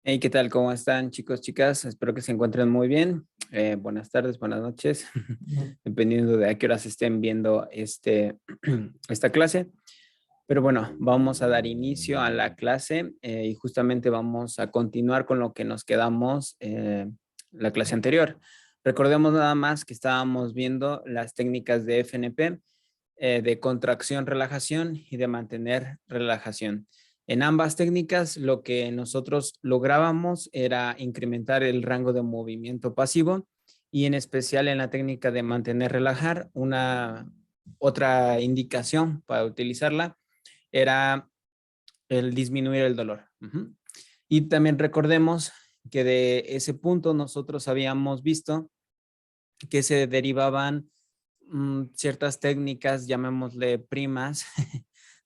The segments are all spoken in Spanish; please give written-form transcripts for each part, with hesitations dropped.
Hey, ¿qué tal? ¿Cómo están, chicos, chicas? Espero que se encuentren muy bien. Buenas tardes, buenas noches, dependiendo de a qué horas estén viendo esta clase. Pero bueno, vamos a dar inicio a la clase y justamente vamos a continuar con lo que nos quedamos la clase anterior. Recordemos nada más que estábamos viendo las técnicas de FNP, de contracción, relajación y de mantener relajación. En ambas técnicas, lo que nosotros lográbamos era incrementar el rango de movimiento pasivo y en especial en la técnica de mantener relajar, una otra indicación para utilizarla era el disminuir el dolor. Y también recordemos que de ese punto nosotros habíamos visto que se derivaban ciertas técnicas, llamémosle primas,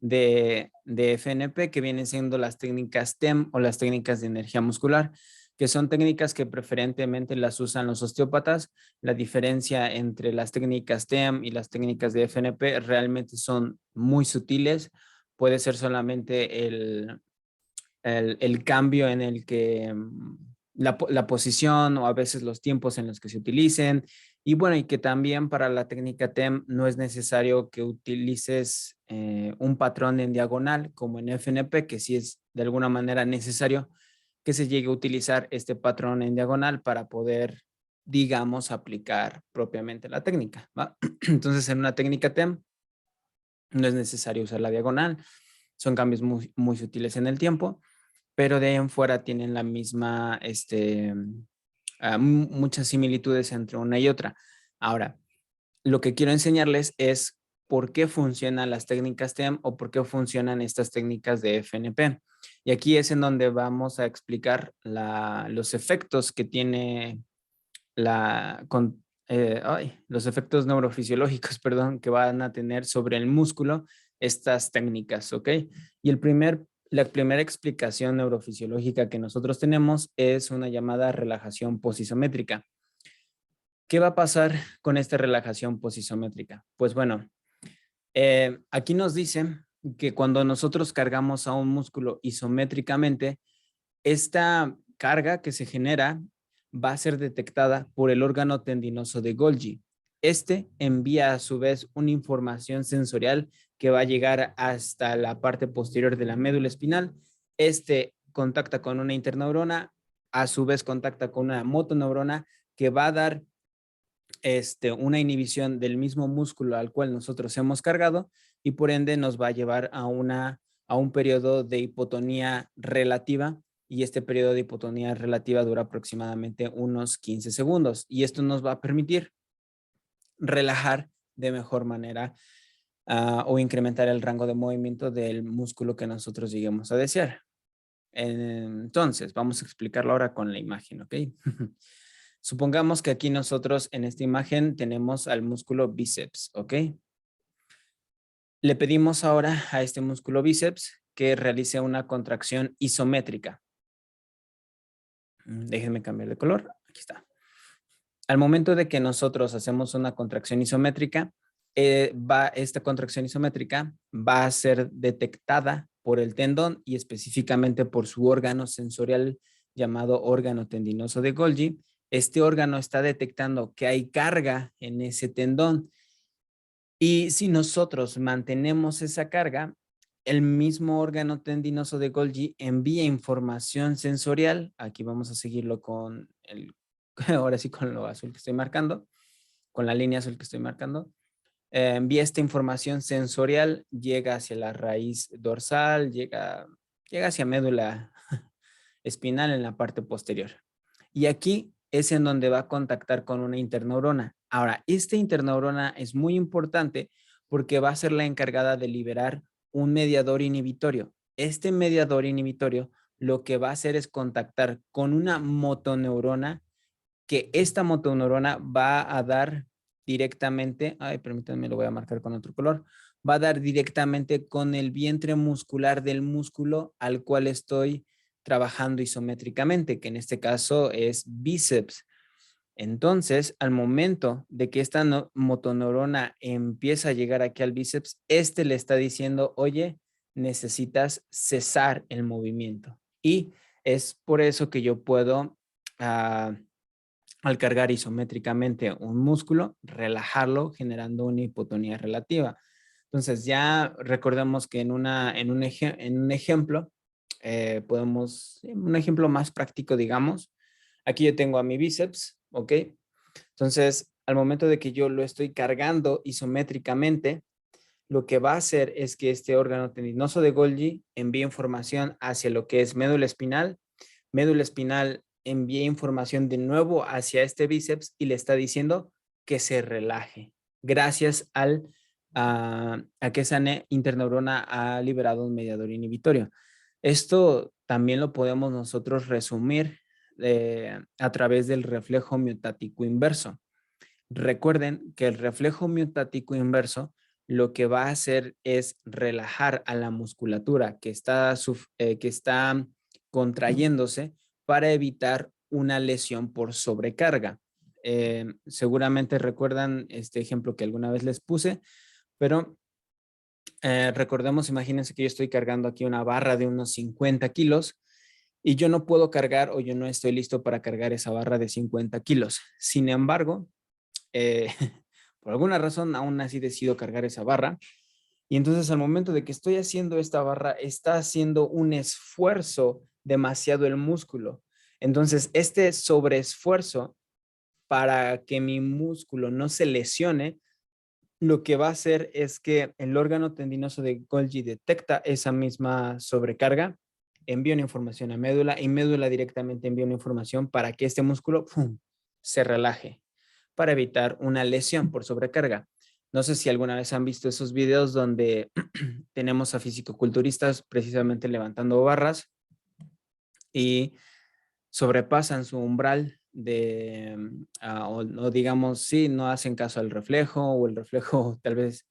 de FNP, que vienen siendo las técnicas TEM o las técnicas de energía muscular, que son técnicas que preferentemente las usan los osteópatas. La diferencia entre las técnicas TEM y las técnicas de FNP realmente son muy sutiles. Puede ser solamente el cambio en el que la posición o a veces los tiempos en los que se utilicen. Y bueno, y que también para la técnica TEM no es necesario que utilices un patrón en diagonal como en FNP, que sí es de alguna manera necesario que se llegue a utilizar este patrón en diagonal para poder, digamos, aplicar propiamente la técnica, ¿va? Entonces, en una técnica TEM no es necesario usar la diagonal, son cambios muy, muy sutiles en el tiempo, pero de ahí en fuera tienen la misma, muchas similitudes entre una y otra. Ahora, lo que quiero enseñarles es por qué funcionan las técnicas TEM o por qué funcionan estas técnicas de FNP. Y aquí es en donde vamos a explicar los efectos que tiene los efectos neurofisiológicos, perdón, que van a tener sobre el músculo estas técnicas, ¿ok? Y la primera explicación neurofisiológica que nosotros tenemos es una llamada relajación posisométrica. ¿Qué va a pasar con esta relajación posisométrica? Pues bueno, aquí nos dicen que cuando nosotros cargamos a un músculo isométricamente, esta carga que se genera va a ser detectada por el órgano tendinoso de Golgi. Este envía a su vez una información sensorial que va a llegar hasta la parte posterior de la médula espinal. Este contacta con una interneurona, a su vez contacta con una motoneurona que va a dar una inhibición del mismo músculo al cual nosotros hemos cargado y por ende nos va a llevar a un periodo de hipotonía relativa y este periodo de hipotonía relativa dura aproximadamente unos 15 segundos y esto nos va a permitir relajar de mejor manera o incrementar el rango de movimiento del músculo que nosotros lleguemos a desear. Entonces, vamos a explicarlo ahora con la imagen, ¿ok? Supongamos que aquí nosotros en esta imagen tenemos al músculo bíceps, ¿ok? Le pedimos ahora a este músculo bíceps que realice una contracción isométrica. Déjenme cambiar de color. Aquí está. Al momento de que nosotros hacemos una contracción isométrica, esta contracción isométrica va a ser detectada por el tendón y específicamente por su órgano sensorial llamado órgano tendinoso de Golgi. Este órgano está detectando que hay carga en ese tendón y si nosotros mantenemos esa carga, el mismo órgano tendinoso de Golgi envía información sensorial. Aquí vamos a seguirlo con ahora sí con lo azul que estoy marcando, con la línea azul que estoy marcando. Envía esta información sensorial, llega hacia la raíz dorsal, llega hacia médula espinal en la parte posterior. Y aquí es en donde va a contactar con una interneurona. Ahora, esta interneurona es muy importante porque va a ser la encargada de liberar un mediador inhibitorio. Este mediador inhibitorio lo que va a hacer es contactar con una motoneurona que esta motoneurona va a dar directamente, ay, permítanme, lo voy a marcar con otro color, va a dar directamente con el vientre muscular del músculo al cual estoy trabajando isométricamente, que en este caso es bíceps. Entonces, al momento de que esta motoneurona empieza a llegar aquí al bíceps, le está diciendo, oye, necesitas cesar el movimiento. Y Es por eso que yo puedo, al cargar isométricamente un músculo, relajarlo generando una hipotonía relativa. Entonces ya recordemos que en un ejemplo, un ejemplo más práctico, digamos, aquí yo tengo a mi bíceps, ¿ok? Entonces, al momento de que yo lo estoy cargando isométricamente, lo que va a hacer es que este órgano tendinoso de Golgi envíe información hacia lo que es médula espinal envía información de nuevo hacia este bíceps y le está diciendo que se relaje, gracias a que esa interneurona ha liberado un mediador inhibitorio. Esto también lo podemos nosotros resumir a través del reflejo miotático inverso. Recuerden que el reflejo miotático inverso lo que va a hacer es relajar a la musculatura que está contrayéndose para evitar una lesión por sobrecarga. Seguramente recuerdan este ejemplo que alguna vez les puse, pero recordemos, imagínense que yo estoy cargando aquí una barra de unos 50 kilos y yo no puedo cargar o yo no estoy listo para cargar esa barra de 50 kilos. Sin embargo, eh, por alguna razón aún así decido cargar esa barra y entonces al momento de que estoy haciendo esta barra está haciendo un esfuerzo demasiado el músculo. Entonces este sobreesfuerzo para que mi músculo no se lesione, lo que va a hacer es que el órgano tendinoso de Golgi detecta esa misma sobrecarga, envía una información a médula y médula directamente envía una información para que este músculo ¡pum!, se relaje, para evitar una lesión por sobrecarga. No sé si alguna vez han visto esos videos donde tenemos a fisicoculturistas precisamente levantando barras y sobrepasan su umbral o digamos, sí, no hacen caso al reflejo o el reflejo tal vez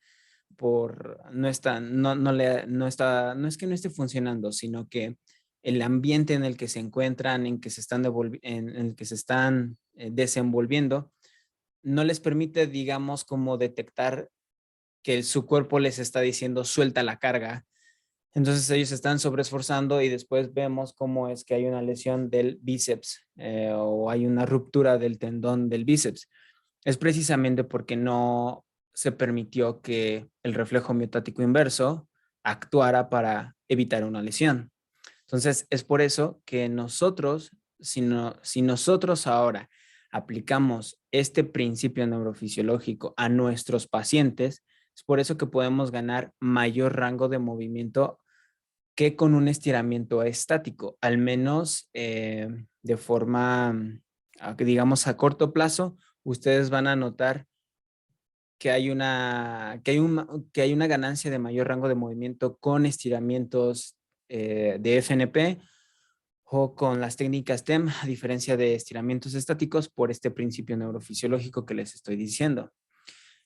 no está, no está, no es que no esté funcionando, sino que el ambiente en el que se encuentran, en el que se están desenvolviendo, no les permite, digamos, como detectar que su cuerpo les está diciendo suelta la carga. Entonces ellos están sobreesforzando y después vemos cómo es que hay una lesión del bíceps o hay una ruptura del tendón del bíceps. Es precisamente porque no se permitió que el reflejo miotático inverso actuara para evitar una lesión. Entonces, es por eso que nosotros, si nosotros ahora aplicamos este principio neurofisiológico a nuestros pacientes, es por eso que podemos ganar mayor rango de movimiento que con un estiramiento estático, al menos de forma, digamos, a corto plazo, ustedes van a notar que que hay una ganancia de mayor rango de movimiento con estiramientos de FNP o con las técnicas TEM, a diferencia de estiramientos estáticos por este principio neurofisiológico que les estoy diciendo.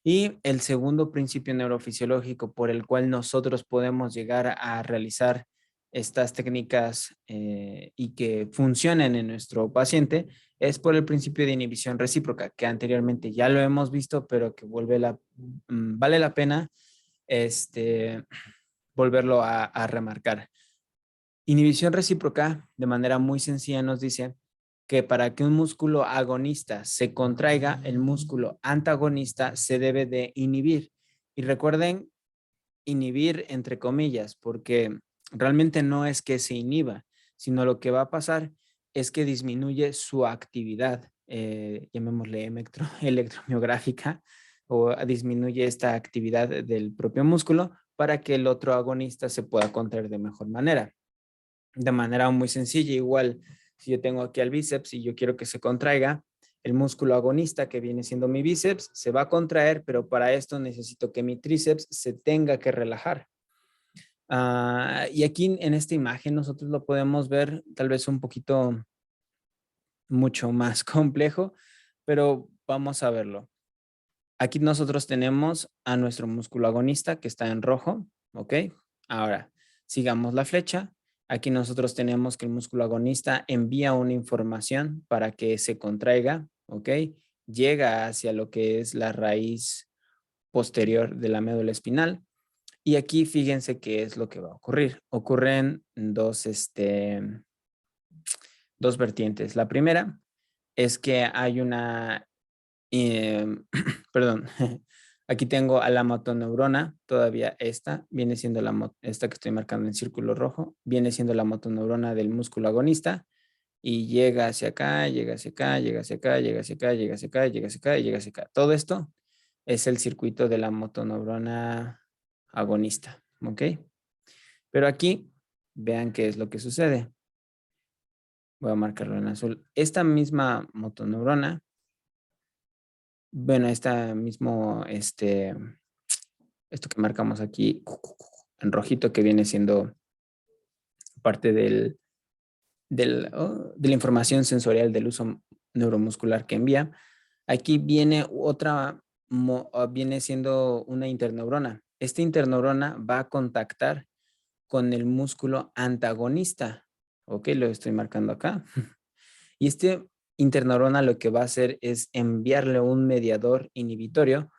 Y el segundo principio neurofisiológico por el cual nosotros podemos llegar a realizar estas técnicas y que funcionen en nuestro paciente es por el principio de inhibición recíproca, que anteriormente ya lo hemos visto, pero que vale la pena volverlo a remarcar. Inhibición recíproca, de manera muy sencilla, nos dice que para que un músculo agonista se contraiga, el músculo antagonista se debe de inhibir. Y recuerden, inhibir entre comillas, porque realmente no es que se inhiba, sino lo que va a pasar es que disminuye su actividad, llamémosle electromiográfica, o disminuye esta actividad del propio músculo para que el otro agonista se pueda contraer de mejor manera. De manera muy sencilla, igual si yo tengo aquí al bíceps y yo quiero que se contraiga, el músculo agonista que viene siendo mi bíceps se va a contraer, pero para esto necesito que mi tríceps se tenga que relajar. Y aquí en esta imagen nosotros lo podemos ver tal vez un poquito mucho más complejo, pero vamos a verlo. Aquí nosotros tenemos a nuestro músculo agonista que está en rojo, ¿ok? Ahora, sigamos la flecha. Aquí nosotros tenemos que el músculo agonista envía una información para que se contraiga, ¿ok? Llega hacia lo que es la raíz posterior de la médula espinal. Y aquí fíjense qué es lo que va a ocurrir. Ocurren dos vertientes. La primera es que hay una, perdón, aquí tengo a la motoneurona, todavía esta, viene siendo esta que estoy marcando en círculo rojo, viene siendo la motoneurona del músculo agonista y llega hacia acá, llega hacia acá, llega hacia acá, llega hacia acá, llega hacia acá, llega hacia acá y llega hacia acá. Todo esto es el circuito de la motoneurona agonista, ¿ok? Pero aquí, vean qué es lo que sucede. Voy a marcarlo en azul. Esta misma motoneurona, bueno, esto que marcamos aquí en rojito que viene siendo parte de la información sensorial del uso neuromuscular que envía. Aquí viene viene siendo una interneurona. Esta interneurona va a contactar con el músculo antagonista. Ok, lo estoy marcando acá. Y este interneurona lo que va a hacer es enviarle un mediador inhibitorio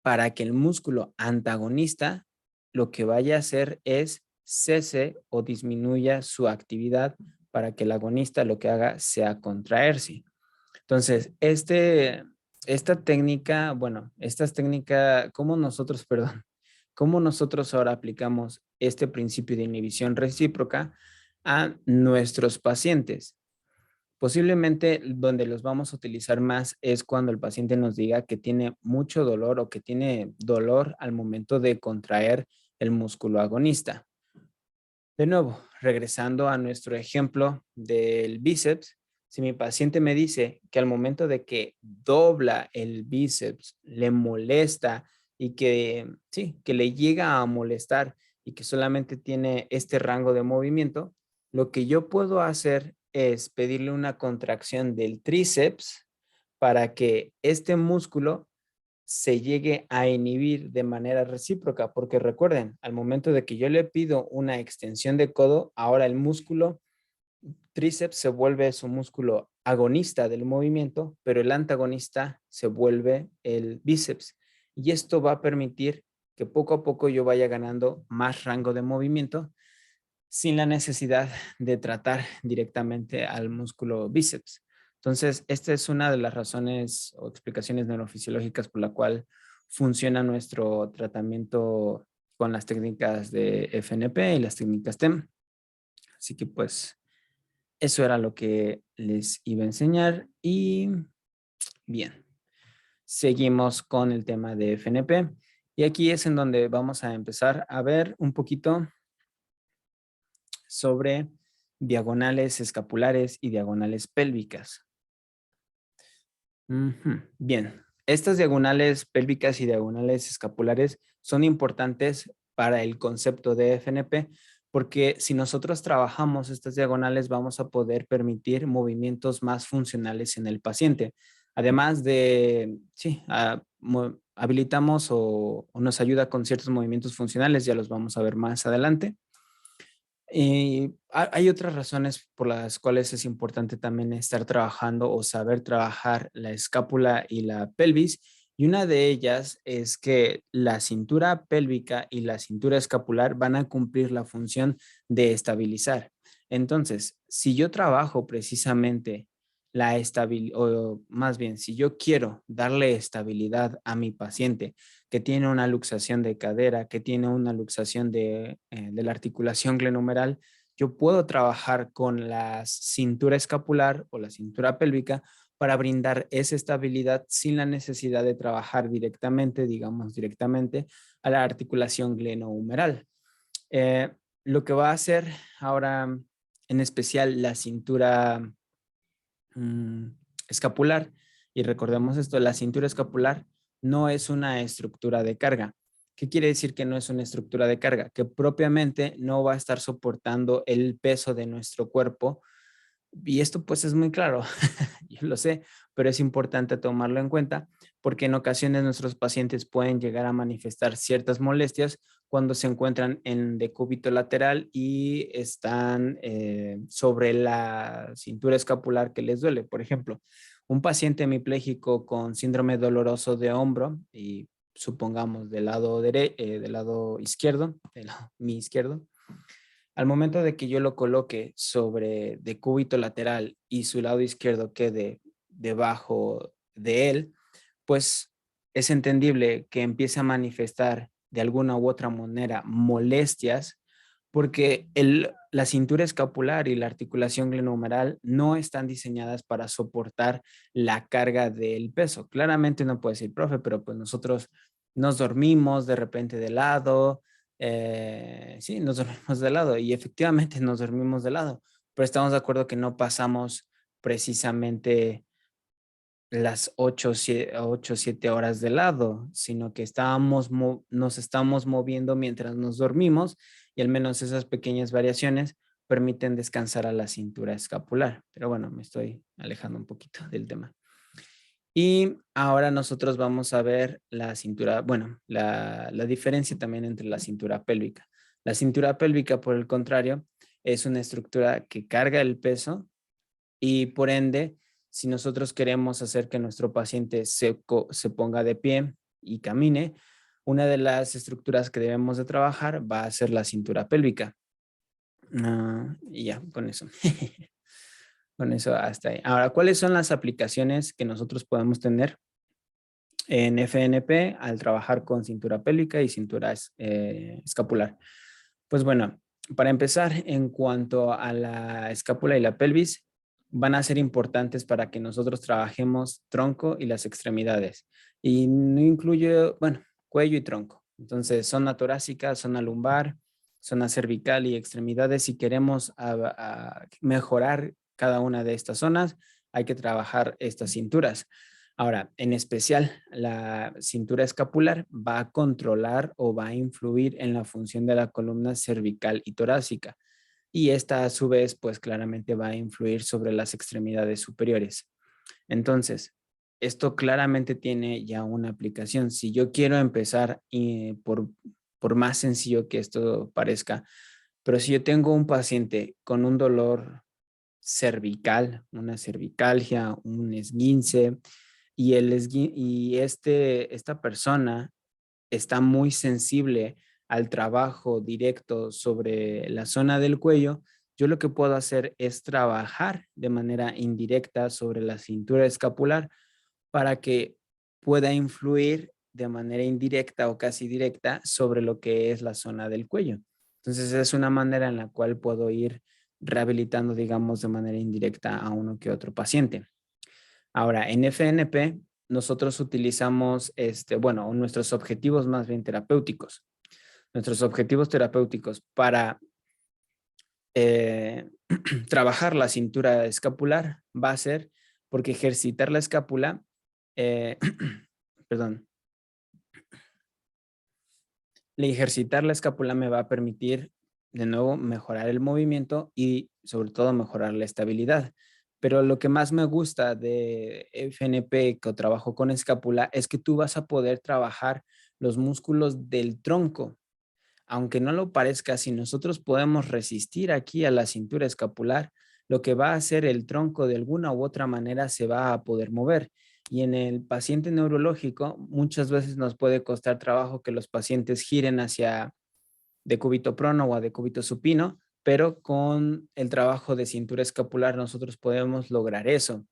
para que el músculo antagonista lo que vaya a hacer es cese o disminuya su actividad para que el agonista lo que haga sea contraerse. Entonces, esta técnica, bueno, estas técnicas, ¿cómo nosotros, perdón, cómo nosotros ahora aplicamos este principio de inhibición recíproca a nuestros pacientes? Posiblemente donde los vamos a utilizar más es cuando el paciente nos diga que tiene mucho dolor o que tiene dolor al momento de contraer el músculo agonista. De nuevo, regresando a nuestro ejemplo del bíceps, si mi paciente me dice que al momento de que dobla el bíceps le molesta y que sí, que le llega a molestar y que solamente tiene este rango de movimiento, lo que yo puedo hacer es pedirle una contracción del tríceps para que este músculo se llegue a inhibir de manera recíproca, porque recuerden, al momento de que yo le pido una extensión de codo, ahora el músculo tríceps se vuelve su músculo agonista del movimiento, pero el antagonista se vuelve el bíceps. Y esto va a permitir que poco a poco yo vaya ganando más rango de movimiento sin la necesidad de tratar directamente al músculo bíceps. Entonces, esta es una de las razones o explicaciones neurofisiológicas por la cual funciona nuestro tratamiento con las técnicas de FNP y las técnicas TEM. Así que pues eso era lo que les iba a enseñar y bien, seguimos con el tema de FNP y aquí es en donde vamos a empezar a ver un poquito sobre diagonales escapulares y diagonales pélvicas. Bien, estas diagonales pélvicas y diagonales escapulares son importantes para el concepto de FNP porque si nosotros trabajamos estas diagonales vamos a poder permitir movimientos más funcionales en el paciente. Además de, sí, habilitamos o nos ayuda con ciertos movimientos funcionales, ya los vamos a ver más adelante. Y hay otras razones por las cuales es importante también estar trabajando o saber trabajar la escápula y la pelvis. Y una de ellas es que la cintura pélvica y la cintura escapular van a cumplir la función de estabilizar. Entonces, si yo trabajo precisamente la estabilidad, o más bien, si yo quiero darle estabilidad a mi paciente que tiene una luxación de cadera, que tiene una luxación de la articulación glenohumeral, yo puedo trabajar con la cintura escapular o la cintura pélvica para brindar esa estabilidad sin la necesidad de trabajar directamente, digamos directamente, a la articulación glenohumeral. Eh, lo que va a hacer ahora, en especial la cintura mm, escapular, y recordemos esto, la cintura escapular no es una estructura de carga. ¿Qué quiere decir que no es una estructura de carga? Que propiamente no va a estar soportando el peso de nuestro cuerpo. Y esto pues es muy claro, yo lo sé, pero es importante tomarlo en cuenta porque en ocasiones nuestros pacientes pueden llegar a manifestar ciertas molestias cuando se encuentran en decúbito lateral y están sobre la cintura escapular que les duele. Por ejemplo, un paciente hemipléjico con síndrome doloroso de hombro y supongamos del lado izquierdo, mi izquierdo, Al momento de que yo lo coloque sobre decúbito lateral y su lado izquierdo quede debajo de él, pues es entendible que empiece a manifestar de alguna u otra manera molestias porque la cintura escapular y la articulación glenohumeral no están diseñadas para soportar la carga del peso. Claramente no puede decir, profe, pero pues nosotros nos dormimos de repente de lado, sí, nos dormimos de lado y efectivamente nos dormimos de lado, pero estamos de acuerdo que no pasamos precisamente las 7 horas de lado, sino que nos estamos moviendo mientras nos dormimos y al menos esas pequeñas variaciones permiten descansar a la cintura escapular. Pero bueno, me estoy alejando un poquito del tema. Y ahora nosotros vamos a ver la cintura, bueno, la diferencia también entre la cintura pélvica. La cintura pélvica, por el contrario, es una estructura que carga el peso y por ende, si nosotros queremos hacer que nuestro paciente se ponga de pie y camine, una de las estructuras que debemos de trabajar va a ser la cintura pélvica. Y ya, con eso. Con eso hasta ahí. Ahora, ¿cuáles son las aplicaciones que nosotros podemos tener en FNP al trabajar con cintura pélvica y cintura escapular? Pues bueno, para empezar, en cuanto a la escápula y la pelvis, van a ser importantes para que nosotros trabajemos tronco y las extremidades. Y no incluye, bueno, cuello y tronco. Entonces, zona torácica, zona lumbar, zona cervical y extremidades. Si queremos mejorar cada una de estas zonas, hay que trabajar estas cinturas. Ahora, en especial, la cintura escapular va a controlar o va a influir en la función de la columna cervical y torácica. Y esta a su vez, pues claramente va a influir sobre las extremidades superiores. Entonces, esto claramente tiene ya una aplicación. Si yo quiero empezar, por más sencillo que esto parezca, pero si yo tengo un paciente con un dolor cervical, una cervicalgia, un esguince, esta persona está muy sensible al trabajo directo sobre la zona del cuello, yo lo que puedo hacer es trabajar de manera indirecta sobre la cintura escapular para que pueda influir de manera indirecta o casi directa sobre lo que es la zona del cuello. Entonces es una manera en la cual puedo ir rehabilitando, digamos, de manera indirecta a uno que otro paciente. Ahora, en FNP, nosotros utilizamos, bueno, nuestros objetivos más bien terapéuticos. Nuestros objetivos terapéuticos para eh, trabajar la cintura escapular va a ser porque ejercitar la escápula, eh, perdón, ejercitar la escápula me va a permitir de nuevo mejorar el movimiento y sobre todo mejorar la estabilidad. Pero lo que más me gusta de FNP que trabajo con escápula es que tú vas a poder trabajar los músculos del tronco. Aunque no lo parezca, si nosotros podemos resistir aquí a la cintura escapular, lo que va a hacer el tronco de alguna u otra manera se va a poder mover. Y en el paciente neurológico, muchas veces nos puede costar trabajo que los pacientes giren hacia decúbito prono o a decúbito supino, pero con el trabajo de cintura escapular nosotros podemos lograr eso.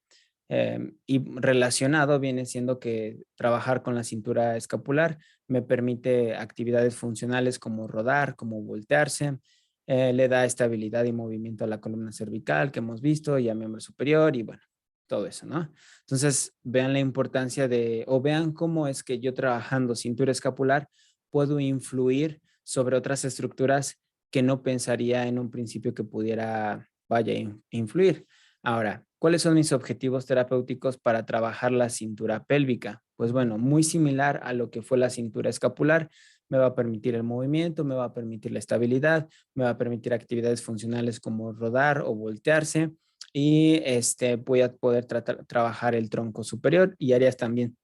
Y relacionado viene siendo que trabajar con la cintura escapular me permite actividades funcionales como rodar, como voltearse, le da estabilidad y movimiento a la columna cervical que hemos visto y a miembro superior y bueno, todo eso, ¿no? Entonces, vean la importancia o vean cómo es que yo trabajando cintura escapular puedo influir sobre otras estructuras que no pensaría en un principio que pudiera, vaya, influir. Ahora, ¿cuáles son mis objetivos terapéuticos para trabajar la cintura pélvica? Pues bueno, muy similar a lo que fue la cintura escapular, me va a permitir el movimiento, me va a permitir la estabilidad, me va a permitir actividades funcionales como rodar o voltearse y voy a poder trabajar el tronco superior y áreas también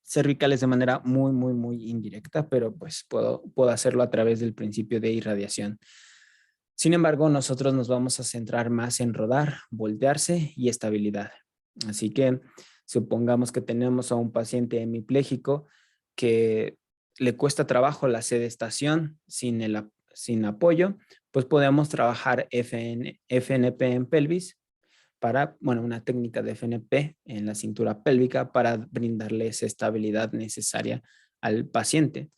cervicales de manera muy, muy, muy indirecta, pero pues puedo hacerlo a través del principio de irradiación. Sin embargo, nosotros nos vamos a centrar más en rodar, voltearse y estabilidad. Así que supongamos que tenemos a un paciente hemipléjico que le cuesta trabajo la sedestación sin apoyo, pues podemos trabajar FNP en pelvis para, bueno, una técnica de FNP en la cintura pélvica para brindarle esa estabilidad necesaria al paciente.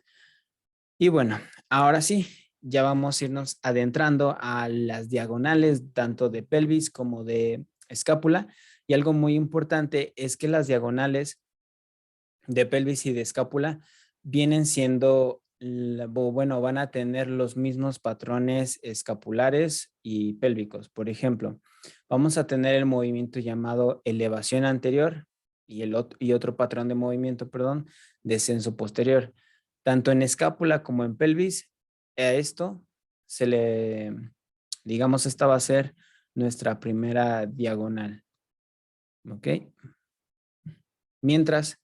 Y bueno, ahora sí, ya vamos a irnos adentrando a las diagonales tanto de pelvis como de escápula. Y algo muy importante es que las diagonales de pelvis y de escápula vienen siendo, bueno, van a tener los mismos patrones escapulares y pélvicos. Por ejemplo, vamos a tener el movimiento llamado elevación anterior y otro patrón de movimiento, perdón, descenso posterior. Tanto en escápula como en pelvis, a esto se le, digamos, esta va a ser nuestra primera diagonal. ¿Ok? Mientras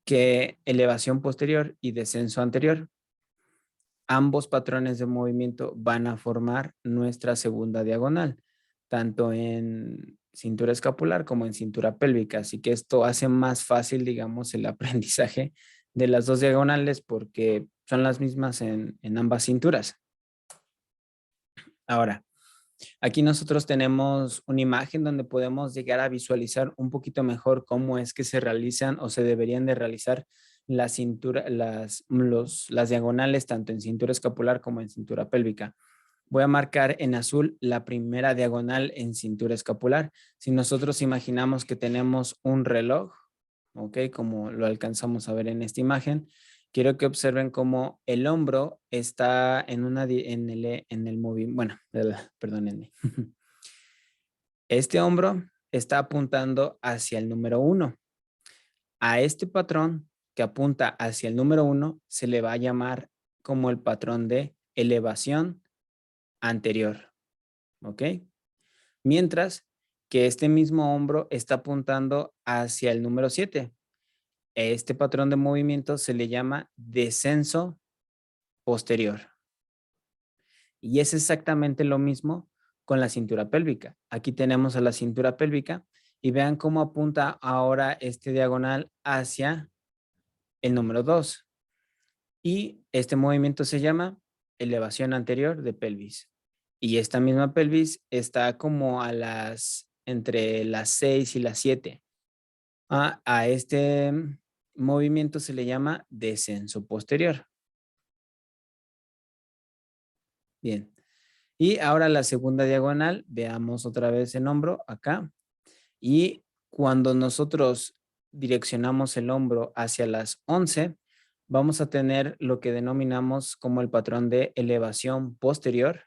que elevación posterior y descenso anterior, ambos patrones de movimiento van a formar nuestra segunda diagonal, tanto en cintura escapular como en cintura pélvica. Así que esto hace más fácil, digamos, el aprendizaje de las dos diagonales porque son las mismas en ambas cinturas. Ahora, aquí nosotros tenemos una imagen donde podemos llegar a visualizar un poquito mejor cómo es que se realizan o se deberían de realizar las diagonales tanto en cintura escapular como en cintura pélvica. Voy a marcar en azul la primera diagonal en cintura escapular. Si nosotros imaginamos que tenemos un reloj, ¿ok? Como lo alcanzamos a ver en esta imagen, quiero que observen cómo el hombro está en el movimiento, bueno, perdónenme. Este hombro está apuntando hacia el número 1. A este patrón que apunta hacia el número 1 se le va a llamar como el patrón de elevación anterior, ¿ok? Mientras que este mismo hombro está apuntando hacia el número 7. Este patrón de movimiento se le llama descenso posterior. Y es exactamente lo mismo con la cintura pélvica. Aquí tenemos a la cintura pélvica y vean cómo apunta ahora este diagonal hacia el número 2. Y este movimiento se llama elevación anterior de pelvis. Y esta misma pelvis está como entre las 6 y las 7. A este movimiento se le llama descenso posterior. Bien. Y ahora la segunda diagonal, veamos otra vez el hombro acá. Y cuando nosotros direccionamos el hombro hacia las 11, vamos a tener lo que denominamos como el patrón de elevación posterior,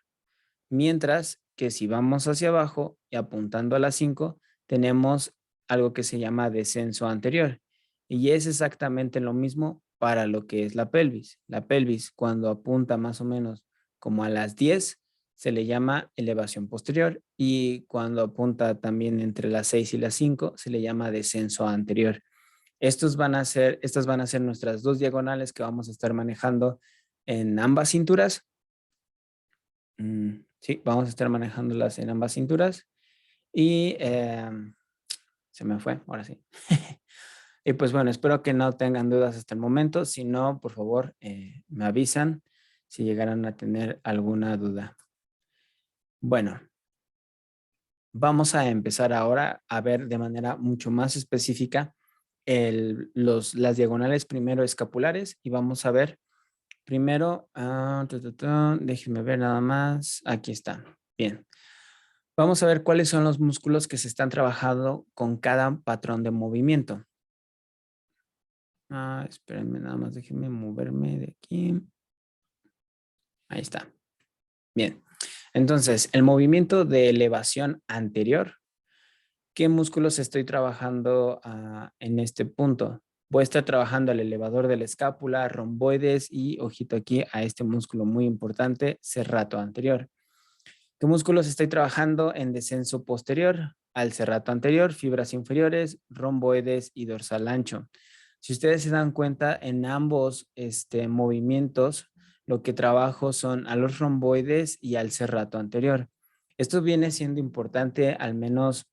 mientras que si vamos hacia abajo y apuntando a las 5, tenemos algo que se llama descenso anterior. Y es exactamente lo mismo para lo que es la pelvis. La pelvis, cuando apunta más o menos como a las 10, se le llama elevación posterior, y cuando apunta también entre las 6 y las 5, se le llama descenso anterior. Estas van a ser nuestras dos diagonales que vamos a estar manejando en ambas cinturas. Sí, vamos a estar manejándolas en ambas cinturas. Y se me fue, ahora sí. Y pues bueno, espero que no tengan dudas hasta el momento. Si no, por favor, me avisan si llegaran a tener alguna duda. Bueno, vamos a empezar ahora a ver de manera mucho más específica las diagonales primero escapulares, y vamos a ver primero, déjenme ver nada más, aquí está, bien. Vamos a ver cuáles son los músculos que se están trabajando con cada patrón de movimiento. Espérenme nada más, déjenme moverme de aquí. Ahí está. Bien. Entonces, el movimiento de elevación anterior, ¿qué músculos estoy trabajando en este punto? Voy a estar trabajando el elevador de la escápula, romboides y, ojito aquí, a este músculo muy importante, serrato anterior. ¿Qué músculos estoy trabajando en descenso posterior? Al serrato anterior, fibras inferiores, romboides y dorsal ancho. Si ustedes se dan cuenta, en ambos movimientos, lo que trabajo son a los romboides y al serrato anterior. Esto viene siendo importante, al menos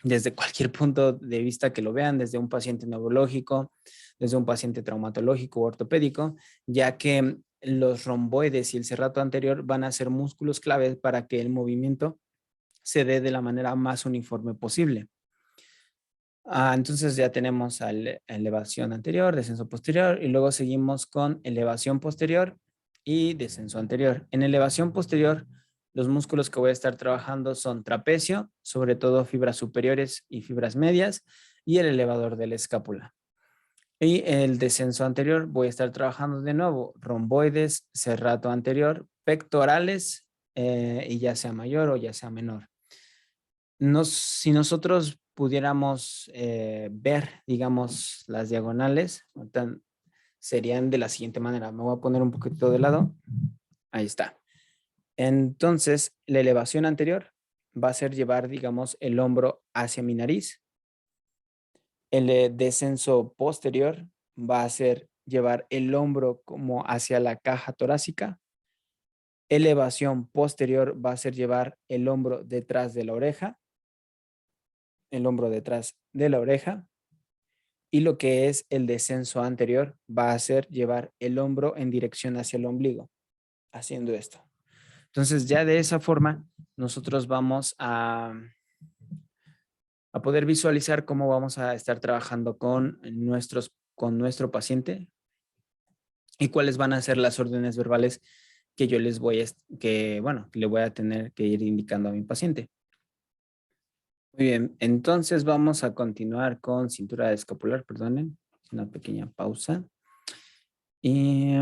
desde cualquier punto de vista que lo vean, desde un paciente neurológico, desde un paciente traumatológico o ortopédico, ya que los romboides y el serrato anterior van a ser músculos claves para que el movimiento se dé de la manera más uniforme posible. Entonces ya tenemos elevación anterior, descenso posterior y luego seguimos con elevación posterior y descenso anterior. En elevación posterior, los músculos que voy a estar trabajando son trapecio, sobre todo fibras superiores y fibras medias, y el elevador de la escápula. Y el descenso anterior voy a estar trabajando de nuevo romboides, serrato anterior, pectorales, y ya sea mayor o ya sea menor. Si nosotros pudiéramos ver, digamos, las diagonales, serían de la siguiente manera. Me voy a poner un poquito de lado. Ahí está. Entonces, la elevación anterior va a ser llevar, digamos, el hombro hacia mi nariz. El descenso posterior va a ser llevar el hombro como hacia la caja torácica. Elevación posterior va a ser llevar el hombro detrás de la oreja. El hombro detrás de la oreja. Y lo que es el descenso anterior va a ser llevar el hombro en dirección hacia el ombligo, haciendo esto. Entonces ya de esa forma nosotros vamos a poder visualizar cómo vamos a estar trabajando con nuestro paciente y cuáles van a ser las órdenes verbales que yo les voy que le voy a tener que ir indicando a mi paciente. Muy bien, entonces vamos a continuar con cintura escapular, perdonen, una pequeña pausa. Y